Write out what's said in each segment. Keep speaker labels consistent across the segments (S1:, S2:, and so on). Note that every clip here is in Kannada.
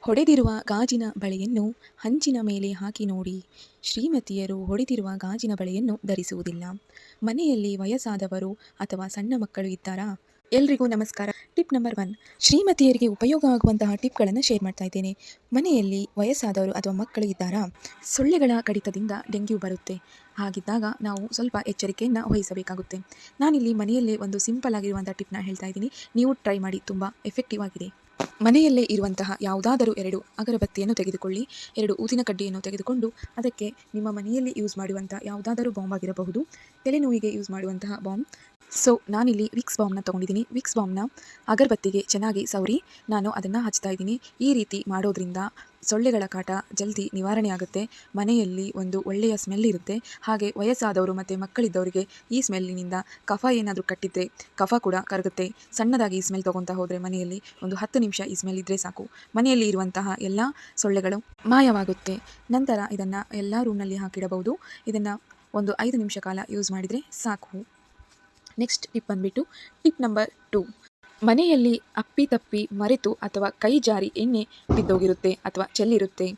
S1: ಹೊಡೆದಿರುವ ಗಾಜಿನ ಬಳೆಯನ್ನು ಹಂಚಿನ ಮೇಲೆ ಹಾಕಿ ನೋಡಿ. ಶ್ರೀಮತಿಯರು ಹೊಡೆದಿರುವ ಗಾಜಿನ ಬಳೆಯನ್ನು ಧರಿಸುವುದಿಲ್ಲ. ಮನೆಯಲ್ಲಿ ವಯಸ್ಸಾದವರು ಅಥವಾ ಸಣ್ಣ ಮಕ್ಕಳು ಇದ್ದಾರಾ? ಎಲ್ರಿಗೂ ನಮಸ್ಕಾರ. ಟಿಪ್ ನಂಬರ್ 1, ಶ್ರೀಮತಿಯರಿಗೆ ಉಪಯೋಗ ಆಗುವಂತಹ ಟಿಪ್ಗಳನ್ನು ಶೇರ್ ಮಾಡ್ತಾ ಇದ್ದೇನೆ. ಮನೆಯಲ್ಲಿ ವಯಸ್ಸಾದವರು ಅಥವಾ ಮಕ್ಕಳು ಇದ್ದಾರಾ? ಸೊಳ್ಳೆಗಳ ಕಡಿತದಿಂದ ಡೆಂಗ್ಯೂ ಬರುತ್ತೆ. ಹಾಗಿದ್ದಾಗ ನಾವು ಸ್ವಲ್ಪ ಎಚ್ಚರಿಕೆಯನ್ನು ವಹಿಸಬೇಕಾಗುತ್ತೆ. ನಾನಿಲ್ಲಿ ಮನೆಯಲ್ಲೇ ಒಂದು ಸಿಂಪಲ್ ಆಗಿರುವಂಥ ಟಿಪ್ನ ಹೇಳ್ತಾ ಇದ್ದೀನಿ. ನೀವು ಟ್ರೈ ಮಾಡಿ, ತುಂಬ ಎಫೆಕ್ಟಿವ್ ಆಗಿದೆ. ಮನೆಯಲ್ಲೇ ಇರುವಂತಹ ಯಾವುದಾದರೂ 2 ಅಗರಬತ್ತಿಯನ್ನು ತೆಗೆದುಕೊಳ್ಳಿ. 2 ಊದಿನ ಕಡ್ಡಿಯನ್ನು ತೆಗೆದುಕೊಂಡು ಅದಕ್ಕೆ ನಿಮ್ಮ ಮನೆಯಲ್ಲಿ ಯೂಸ್ ಮಾಡುವಂಥ ಯಾವುದಾದರೂ ಬಾಂಬ್ ಆಗಿರಬಹುದು, ತಲೆನೋವಿಗೆ ಯೂಸ್ ಮಾಡುವಂತಹ ಬಾಂಬ್. ನಾನಿಲ್ಲಿ ವಿಕ್ಸ್ ಬಾಂಬ್ನ ತೊಗೊಂಡಿದ್ದೀನಿ. ವಿಕ್ಸ್ ಬಾಂಬ್ನ ಅಗರಬತ್ತಿಗೆ ಚೆನ್ನಾಗಿ ಸವರಿ ನಾನು ಅದನ್ನು ಹಚ್ತಾ ಇದ್ದೀನಿ. ಈ ರೀತಿ ಮಾಡೋದ್ರಿಂದ ಸೊಳ್ಳೆಗಳ ಕಾಟ ಜಲ್ದಿ ನಿವಾರಣೆ ಆಗುತ್ತೆ. ಮನೆಯಲ್ಲಿ ಒಂದು ಒಳ್ಳೆಯ ಸ್ಮೆಲ್ ಇರುತ್ತೆ. ಹಾಗೆ ವಯಸ್ಸಾದವರು ಮತ್ತು ಮಕ್ಕಳಿದ್ದವರಿಗೆ ಈ ಸ್ಮೆಲ್ಲಿನಿಂದ ಕಫ ಏನಾದರೂ ಕಟ್ಟಿದ್ರೆ ಕಫ ಕೂಡ ಕರಗುತ್ತೆ. ಸಣ್ಣದಾಗಿ ಈ ಸ್ಮೆಲ್ ತೊಗೊತಾ ಹೋದರೆ ಮನೆಯಲ್ಲಿ ಒಂದು 10 ನಿಮಿಷ ಈ ಸ್ಮೆಲ್ ಇದ್ದರೆ ಸಾಕು, ಮನೆಯಲ್ಲಿ ಇರುವಂತಹ ಎಲ್ಲ ಸೊಳ್ಳೆಗಳು ಮಾಯವಾಗುತ್ತೆ. ನಂತರ ಇದನ್ನು ಎಲ್ಲ ರೂಮ್ನಲ್ಲಿ ಹಾಕಿಡಬಹುದು. ಇದನ್ನು ಒಂದು 5 ನಿಮಿಷ ಕಾಲ ಯೂಸ್ ಮಾಡಿದರೆ ಸಾಕು. ನೆಕ್ಸ್ಟ್ ಟಿಪ್ ಬಂದುಬಿಟ್ಟು ಟಿಪ್ ನಂಬರ್ 2. ಮನೆಯಲ್ಲಿ ಅಪ್ಪಿತಪ್ಪಿ ಮರೆತು ಅಥವಾ ಕೈ ಜಾರಿ ಎಣ್ಣೆ ಬಿದ್ದೋಗಿರುತ್ತೆ ಅಥವಾ ಚೆಲ್ಲಿರುತ್ತೆ.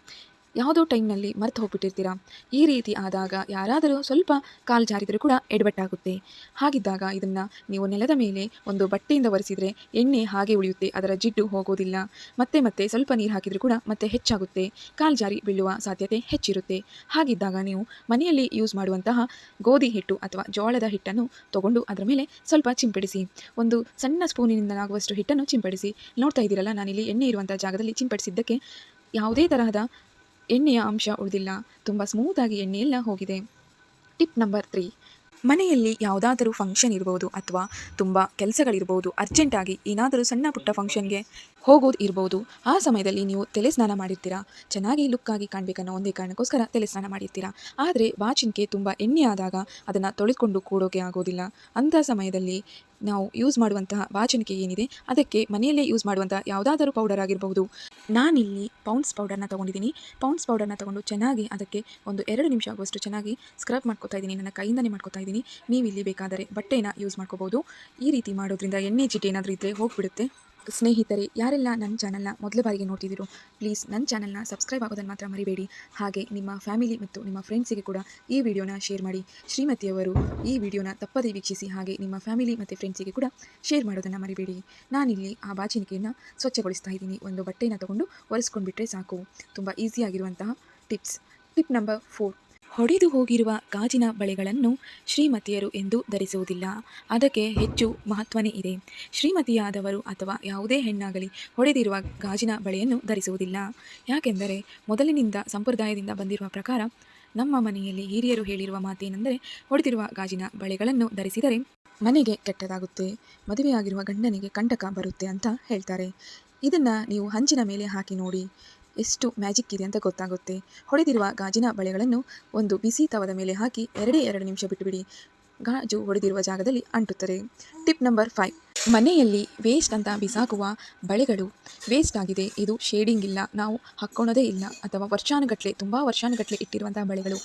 S1: ಯಾವುದೋ ಟೈಮ್ನಲ್ಲಿ ಮರೆತು ಹೋಗ್ಬಿಟ್ಟಿರ್ತೀರಾ. ಈ ರೀತಿ ಆದಾಗ ಯಾರಾದರೂ ಸ್ವಲ್ಪ ಕಾಲು ಜಾರಿದರೂ ಕೂಡ ಎಡವಟ್ಟಾಗುತ್ತೆ. ಹಾಗಿದ್ದಾಗ ಇದನ್ನು ನೀವು ನೆಲದ ಮೇಲೆ ಒಂದು ಬಟ್ಟೆಯಿಂದ ಒರೆಸಿದರೆ ಎಣ್ಣೆ ಹಾಗೆ ಉಳಿಯುತ್ತೆ, ಅದರ ಜಿಡ್ಡು ಹೋಗೋದಿಲ್ಲ. ಮತ್ತೆ ಸ್ವಲ್ಪ ನೀರು ಹಾಕಿದರೂ ಕೂಡ ಮತ್ತೆ ಹೆಚ್ಚಾಗುತ್ತೆ, ಕಾಲು ಜಾರಿ ಬೀಳುವ ಸಾಧ್ಯತೆ ಹೆಚ್ಚಿರುತ್ತೆ. ಹಾಗಿದ್ದಾಗ ನೀವು ಮನೆಯಲ್ಲಿ ಯೂಸ್ ಮಾಡುವಂತಹ ಗೋಧಿ ಹಿಟ್ಟು ಅಥವಾ ಜೋಳದ ಹಿಟ್ಟನ್ನು ತಗೊಂಡು ಅದರ ಮೇಲೆ ಸ್ವಲ್ಪ ಚಿಂಪಡಿಸಿ. ಒಂದು ಸಣ್ಣ ಸ್ಪೂನಿನಿಂದಲಾಗುವಷ್ಟು ಹಿಟ್ಟನ್ನು ಚಿಂಪಡಿಸಿ. ನೋಡ್ತಾ ಇದ್ದೀರಲ್ಲ, ನಾನಿಲ್ಲಿ ಎಣ್ಣೆ ಇರುವಂಥ ಜಾಗದಲ್ಲಿ ಚಿಂಪಡಿಸಿದ್ದಕ್ಕೆ ಯಾವುದೇ ತರಹದ ಎಣ್ಣೆಯ ಅಂಶ ಉಳಿದಿಲ್ಲ, ತುಂಬ ಸ್ಮೂತಾಗಿ ಎಣ್ಣೆಯೆಲ್ಲ ಹೋಗಿದೆ. ಟಿಪ್ ನಂಬರ್ 3, ಮನೆಯಲ್ಲಿ ಯಾವುದಾದರೂ ಫಂಕ್ಷನ್ ಇರ್ಬೋದು ಅಥವಾ ತುಂಬ ಕೆಲಸಗಳಿರ್ಬೋದು, ಅರ್ಜೆಂಟಾಗಿ ಏನಾದರೂ ಸಣ್ಣ ಪುಟ್ಟ ಫಂಕ್ಷನ್ಗೆ ಹೋಗೋದು ಇರ್ಬೋದು. ಆ ಸಮಯದಲ್ಲಿ ನೀವು ತಲೆ ಸ್ನಾನ ಮಾಡಿರ್ತೀರಾ, ಚೆನ್ನಾಗಿ ಲುಕ್ಕಾಗಿ ಕಾಣಬೇಕನ್ನೋ ಒಂದೇ ಕಾರಣಕ್ಕೋಸ್ಕರ ತಲೆ ಸ್ನಾನ ಮಾಡಿರ್ತೀರಾ. ಆದರೆ ಬಾಚಿನ್ಗೆ ತುಂಬ ಎಣ್ಣೆ ಆದಾಗ ಅದನ್ನು ತೊಳೆದುಕೊಂಡು ಕೂಡೋಕೆ ಆಗೋದಿಲ್ಲ. ಅಂಥ ಸಮಯದಲ್ಲಿ ನಾವು ಯೂಸ್ ಮಾಡುವಂತಹ ಬಾಚಣಿಕೆ ಏನಿದೆ ಅದಕ್ಕೆ ಮನೆಯಲ್ಲೇ ಯೂಸ್ ಮಾಡುವಂಥ ಯಾವುದಾದರೂ ಪೌಡರ್ ಆಗಿರಬಹುದು. ನಾನಿಲ್ಲಿ ಪೌಂಡ್ಸ್ ಪೌಡರ್ನ ತೊಗೊಂಡಿದ್ದೀನಿ. ಪೌಂಡ್ಸ್ ಪೌಡರ್ನ ತೊಗೊಂಡು ಚೆನ್ನಾಗಿ ಅದಕ್ಕೆ ಒಂದು 2 ನಿಮಿಷ ಆಗುವಷ್ಟು ಚೆನ್ನಾಗಿ ಸ್ಕ್ರಬ್ ಮಾಡ್ಕೊತಾ ಇದ್ದೀನಿ. ನನ್ನ ಕೈಯಿಂದನೇ ಮಾಡ್ಕೊತಾ ಇದ್ದೀನಿ. ನೀವು ಇಲ್ಲಿ ಬೇಕಾದರೆ ಬಟ್ಟೆನ ಯೂಸ್ ಮಾಡ್ಕೋಬೋದು. ಈ ರೀತಿ ಮಾಡೋದ್ರಿಂದ ಎಣ್ಣೆ ಜಿಡ್ಡು ಏನಾದರೂ ಇದ್ದರೆ ಹೋಗಿಬಿಡುತ್ತೆ. ಸ್ನೇಹಿತರೆ, ಯಾರೆಲ್ಲ ನನ್ನ ಚಾನಲ್ನ ಮೊದಲ ಬಾರಿಗೆ ನೋಡ್ತಿದ್ದೀರೋ ಪ್ಲೀಸ್ ನನ್ನ ಚಾನಲ್ನ ಸಬ್ಸ್ಕ್ರೈಬ್ ಆಗೋದನ್ನು ಮಾತ್ರ ಮರಿಬೇಡಿ. ಹಾಗೆ ನಿಮ್ಮ ಫ್ಯಾಮಿಲಿ ಮತ್ತು ನಿಮ್ಮ ಫ್ರೆಂಡ್ಸಿಗೆ ಕೂಡ ಈ ವಿಡಿಯೋನ ಶೇರ್ ಮಾಡಿ. ಶ್ರೀಮತಿಯವರು ಈ ವಿಡಿಯೋನ ತಪ್ಪದೇ ವೀಕ್ಷಿಸಿ. ಹಾಗೆ ನಿಮ್ಮ ಫ್ಯಾಮಿಲಿ ಮತ್ತು ಫ್ರೆಂಡ್ಸಿಗೆ ಕೂಡ ಶೇರ್ ಮಾಡೋದನ್ನು ಮರಿಬೇಡಿ. ನಾನಿಲ್ಲಿ ಆ ಬಾಚಿಣಿಕೆಯನ್ನು ಸ್ವಚ್ಛಗೊಳಿಸ್ತಾ ಇದ್ದೀನಿ. ಒಂದು ಬಟ್ಟೆನ ತಗೊಂಡು ಒರೆಸ್ಕೊಂಡ್ಬಿಟ್ರೆ ಸಾಕು. ತುಂಬ ಈಸಿಯಾಗಿರುವಂತಹ ಟಿಪ್ಸ್. ಟಿಪ್ ನಂಬರ್ 4, ಹೊಡೆದು ಹೋಗಿರುವ ಗಾಜಿನ ಬಳೆಗಳನ್ನು ಶ್ರೀಮತಿಯರು ಎಂದು ಧರಿಸುವುದಿಲ್ಲ. ಅದಕ್ಕೆ ಹೆಚ್ಚು ಮಹತ್ವನೇ ಇದೆ. ಶ್ರೀಮತಿಯಾದವರು ಅಥವಾ ಯಾವುದೇ ಹೆಣ್ಣಾಗಲಿ ಹೊಡೆದಿರುವ ಗಾಜಿನ ಬಳೆಯನ್ನು ಧರಿಸುವುದಿಲ್ಲ. ಯಾಕೆಂದರೆ ಮೊದಲಿನಿಂದ ಸಂಪ್ರದಾಯದಿಂದ ಬಂದಿರುವ ಪ್ರಕಾರ ನಮ್ಮ ಮನೆಯಲ್ಲಿ ಹಿರಿಯರು ಹೇಳಿರುವ ಮಾತೇನೆಂದರೆ, ಹೊಡೆದಿರುವ ಗಾಜಿನ ಬಳೆಗಳನ್ನು ಧರಿಸಿದರೆ ಮನೆಗೆ ಕೆಟ್ಟದಾಗುತ್ತೆ, ಮದುವೆಯಾಗಿರುವ ಗಂಡನಿಗೆ ಕಂಟಕ ಬರುತ್ತೆ ಅಂತ ಹೇಳ್ತಾರೆ. ಇದನ್ನು ನೀವು ಹಂಚಿನ ಮೇಲೆ ಹಾಕಿ ನೋಡಿ, ಎಷ್ಟು ಮ್ಯಾಜಿಕ್ ಇದೆ ಅಂತ ಗೊತ್ತಾಗುತ್ತೆ. ಹೊಡೆದಿರುವ ಗಾಜಿನ ಬಳೆಗಳನ್ನು ಒಂದು ಬಿಸಿ ತವದ ಮೇಲೆ ಹಾಕಿ 2 ನಿಮಿಷ ಬಿಟ್ಟುಬಿಡಿ. ಗಾಜು ಹೊಡೆದಿರುವ ಜಾಗದಲ್ಲಿ ಅಂಟುತ್ತದೆ. ಟಿಪ್ ನಂಬರ್ 5, ಮನೆಯಲ್ಲಿ ವೇಸ್ಟ್ ಅಂತ ಬಿಸಾಕುವ ಬಳೆಗಳು ವೇಸ್ಟ್ ಆಗಿದೆ, ಇದು ಶೇಡಿಂಗ್ ಇಲ್ಲ, ನಾವು ಹಾಕ್ಕೊಳೋದೇ ಇಲ್ಲ ಅಥವಾ ತುಂಬ ವರ್ಷಾನುಗಟ್ಟಲೆ ಇಟ್ಟಿರುವಂತಹ ಬಳೆಗಳು.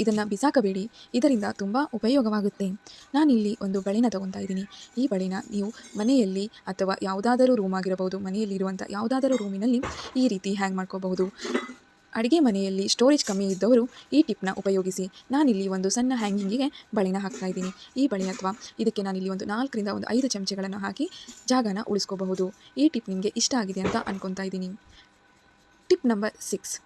S1: ಇದನ್ನು ಬಿಸಾಕಬೇಡಿ, ಇದರಿಂದ ತುಂಬ ಉಪಯೋಗವಾಗುತ್ತೆ. ನಾನಿಲ್ಲಿ ಒಂದು ಬಳೆನ ತೊಗೊತಾ ಇದ್ದೀನಿ. ಈ ಬಳೆನ ನೀವು ಮನೆಯಲ್ಲಿ ಅಥವಾ ಯಾವುದಾದರೂ ರೂಮ್ ಆಗಿರಬಹುದು, ಮನೆಯಲ್ಲಿರುವಂಥ ಯಾವುದಾದರೂ ರೂಮಿನಲ್ಲಿ ಈ ರೀತಿ ಹ್ಯಾಂಗ್ ಮಾಡ್ಕೋಬಹುದು. ಅಡುಗೆ ಮನೆಯಲ್ಲಿ ಸ್ಟೋರೇಜ್ ಕಮ್ಮಿ ಇದ್ದವರು ಈ ಟಿಪ್ನ ಉಪಯೋಗಿಸಿ. ನಾನಿಲ್ಲಿ ಒಂದು ಸಣ್ಣ ಹ್ಯಾಂಗಿಂಗಿಗೆ ಬಳೆನ ಹಾಕ್ತಾ ಇದ್ದೀನಿ. ಈ ಬಳೆ ಅಥವಾ ಇದಕ್ಕೆ ನಾನಿಲ್ಲಿ ಒಂದು 4 ರಿಂದ 5 ಚಮಚೆಗಳನ್ನು ಹಾಕಿ ಜಾಗನ ಉಳಿಸ್ಕೋಬಹುದು. ಈ ಟಿಪ್ ನಿಮಗೆ ಇಷ್ಟ ಆಗಿದೆ ಅಂತ ಅನ್ಕೊತಾ ಇದ್ದೀನಿ. ಟಿಪ್ ನಂಬರ್ 6,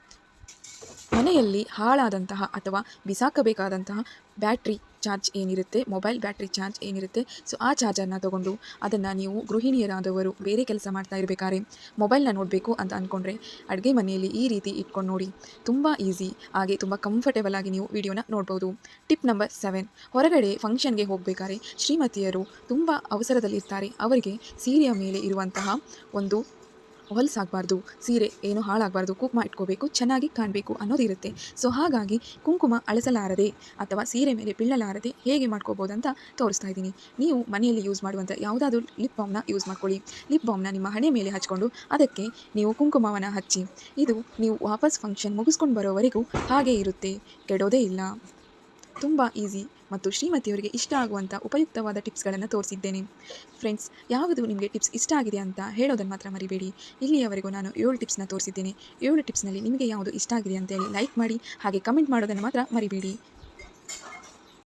S1: ಮನೆಯಲ್ಲಿ ಹಾಳಾದಂತಹ ಅಥವಾ ಬಿಸಾಕಬೇಕಾದಂತಹ ಬ್ಯಾಟ್ರಿ ಚಾರ್ಜ್ ಏನಿರುತ್ತೆ, ಮೊಬೈಲ್ ಬ್ಯಾಟ್ರಿ ಚಾರ್ಜ್ ಏನಿರುತ್ತೆ, ಆ ಚಾರ್ಜರ್ನ ತೊಗೊಂಡು ಅದನ್ನು ನೀವು ಗೃಹಿಣಿಯರಾದವರು ಬೇರೆ ಕೆಲಸ ಮಾಡ್ತಾ ಇರಬೇಕಾದ್ರೆ ಮೊಬೈಲ್ನ ನೋಡಬೇಕು ಅಂತ ಅಂದ್ಕೊಂಡ್ರೆ ಅಡುಗೆ ಮನೆಯಲ್ಲಿ ಈ ರೀತಿ ಇಟ್ಕೊಂಡು ನೋಡಿ. ತುಂಬ ಈಸಿ, ಹಾಗೆ ತುಂಬ ಕಂಫರ್ಟೇಬಲ್ ಆಗಿ ನೀವು ವಿಡಿಯೋನ ನೋಡ್ಬೋದು. ಟಿಪ್ ನಂಬರ್ 7, ಹೊರಗಡೆ ಫಂಕ್ಷನ್ಗೆ ಹೋಗಬೇಕಾದ್ರೆ ಶ್ರೀಮತಿಯರು ತುಂಬ ಅವಸರದಲ್ಲಿರ್ತಾರೆ. ಅವರಿಗೆ ಸೀರೆಯ ಮೇಲೆ ಇರುವಂತಹ ಒಂದು ಹೊಲಸಾಗಬಾರ್ದು, ಸೀರೆ ಏನು ಹಾಳಾಗಬಾರ್ದು, ಕುಂಕುಮ ಇಟ್ಕೋಬೇಕು, ಚೆನ್ನಾಗಿ ಕಾಣಬೇಕು ಅನ್ನೋದಿರುತ್ತೆ. ಹಾಗಾಗಿ ಕುಂಕುಮ ಅಳಿಸಲಾರದೆ ಅಥವಾ ಸೀರೆ ಮೇಲೆ ಬೀಳಲಾರದೆ ಹೇಗೆ ಮಾಡ್ಕೋಬೋದು ಅಂತ ತೋರಿಸ್ತಾ ಇದ್ದೀನಿ. ನೀವು ಮನೆಯಲ್ಲಿ ಯೂಸ್ ಮಾಡುವಂಥ ಯಾವುದಾದ್ರೂ ಲಿಪ್ ಬಾಮ್ನ ಯೂಸ್ ಮಾಡ್ಕೊಳ್ಳಿ. ಲಿಪ್ ಬಾಮ್ನ ನಿಮ್ಮ ಹಣೆ ಮೇಲೆ ಹಚ್ಕೊಂಡು ಅದಕ್ಕೆ ನೀವು ಕುಂಕುಮವನ್ನು ಹಚ್ಚಿ. ಇದು ನೀವು ವಾಪಸ್ ಫಂಕ್ಷನ್ ಮುಗಿಸ್ಕೊಂಡು ಬರೋವರೆಗೂ ಹಾಗೇ ಇರುತ್ತೆ, ಕೆಡೋದೇ ಇಲ್ಲ. ತುಂಬ ಈಸಿ ಮತ್ತು ಶ್ರೀಮತಿಯವರಿಗೆ ಇಷ್ಟ ಆಗುವಂಥ ಉಪಯುಕ್ತವಾದ ಟಿಪ್ಸ್ಗಳನ್ನು ತೋರಿಸಿದ್ದೇನೆ. ಫ್ರೆಂಡ್ಸ್, ಯಾವುದು ನಿಮಗೆ ಟಿಪ್ಸ್ ಇಷ್ಟ ಆಗಿದೆ ಅಂತ ಹೇಳೋದನ್ನು ಮಾತ್ರ ಮರಿಬೇಡಿ. ಇಲ್ಲಿಯವರೆಗೂ ನಾನು 7 ಟಿಪ್ಸ್ನ ತೋರಿಸಿದ್ದೇನೆ. 7 ಟಿಪ್ಸ್ನಲ್ಲಿ ನಿಮಗೆ ಯಾವುದು ಇಷ್ಟ ಆಗಿದೆ ಅಂತೇಳಿ ಲೈಕ್ ಮಾಡಿ, ಹಾಗೆ ಕಮೆಂಟ್ ಮಾಡೋದನ್ನು ಮಾತ್ರ ಮರಿಬೇಡಿ.